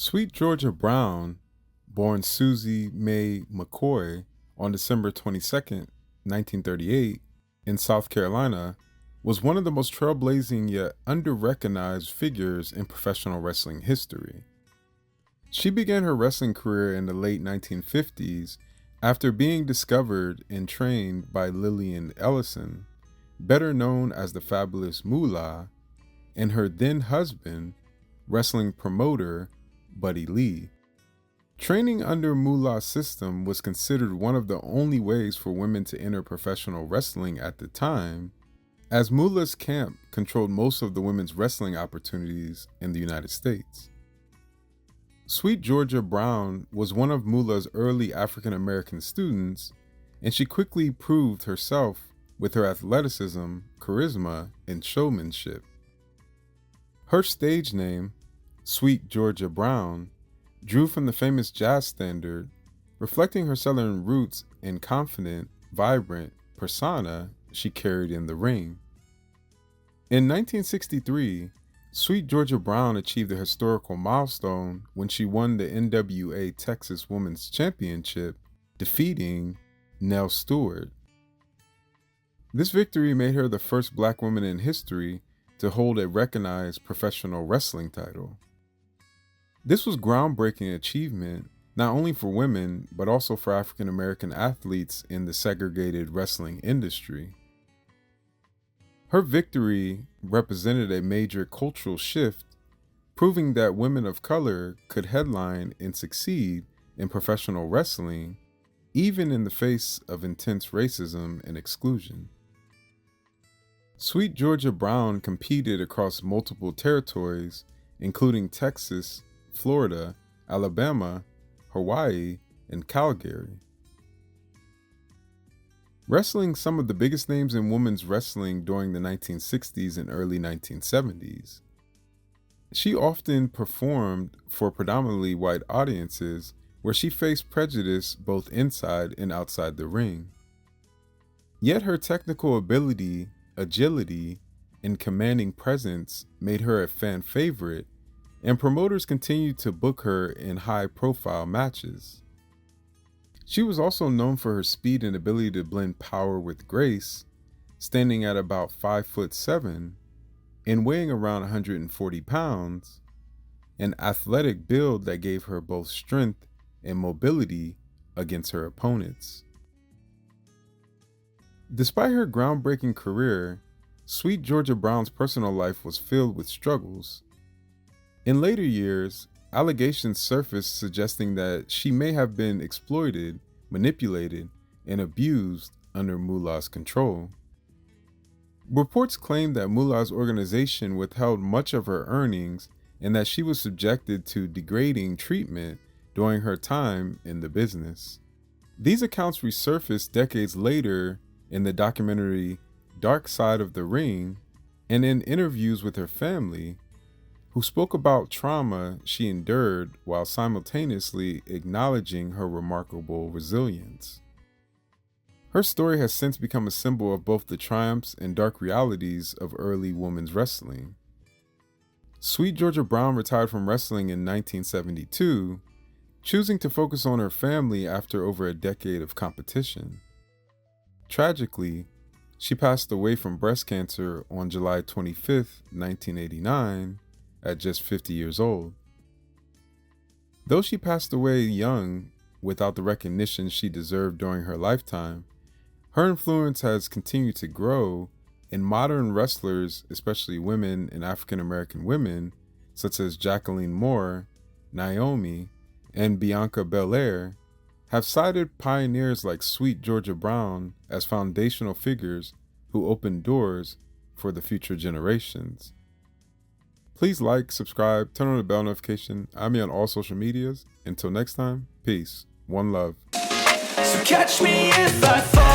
Sweet Georgia Brown, born Susie Mae McCoy on December 22nd, 1938, in South Carolina, was one of the most trailblazing yet under-recognized figures in professional wrestling history. She began her wrestling career in the late 1950s after being discovered and trained by Lillian Ellison, better known as the Fabulous Moolah, and her then husband, wrestling promoter Buddy Lee. Training under Moolah's system was considered one of the only ways for women to enter professional wrestling at the time, as Moolah's camp controlled most of the women's wrestling opportunities in the United States. Sweet Georgia Brown was one of Moolah's early African American students, and she quickly proved herself with her athleticism, charisma, and showmanship. Her stage name, Sweet Georgia Brown, drew from the famous jazz standard, reflecting her Southern roots and confident, vibrant persona she carried in the ring. In 1963, Sweet Georgia Brown achieved a historical milestone when she won the NWA Texas Women's Championship, defeating Nell Stewart. This victory made her the first black woman in history to hold a recognized professional wrestling title. This was groundbreaking achievement not only for women, but also for African American athletes in the segregated wrestling industry. Her victory represented a major cultural shift, proving that women of color could headline and succeed in professional wrestling, even in the face of intense racism and exclusion. Sweet Georgia Brown competed across multiple territories, including Texas, Florida, Alabama, Hawaii, and Calgary. Wrestling some of the biggest names in women's wrestling during the 1960s and early 1970s. She often performed for predominantly white audiences where she faced prejudice both inside and outside the ring. Yet her technical ability, agility, and commanding presence made her a fan favorite, and promoters continued to book her in high-profile matches. She was also known for her speed and ability to blend power with grace, standing at about 5'7" and weighing around 140 pounds, an athletic build that gave her both strength and mobility against her opponents. Despite her groundbreaking career, Sweet Georgia Brown's personal life was filled with struggles. In later years, allegations surfaced suggesting that she may have been exploited, manipulated, and abused under Moolah's control. Reports claimed that Moolah's organization withheld much of her earnings and that she was subjected to degrading treatment during her time in the business. These accounts resurfaced decades later in the documentary Dark Side of the Ring and in interviews with her family, who spoke about trauma she endured while simultaneously acknowledging her remarkable resilience. Her story has since become a symbol of both the triumphs and dark realities of early women's wrestling. Sweet Georgia Brown retired from wrestling in 1972, choosing to focus on her family after over a decade of competition. Tragically, she passed away from breast cancer on July 25, 1989, at just 50 years old. Though she passed away young, without the recognition she deserved during her lifetime, her influence has continued to grow, and modern wrestlers, especially women and African American women, such as Jacqueline Moore, Naomi, and Bianca Belair, have cited pioneers like Sweet Georgia Brown as foundational figures who opened doors for the future generations. Please like, subscribe, turn on the bell notification. I'm me on all social medias. Until next time, peace. One love. So catch me if I fall.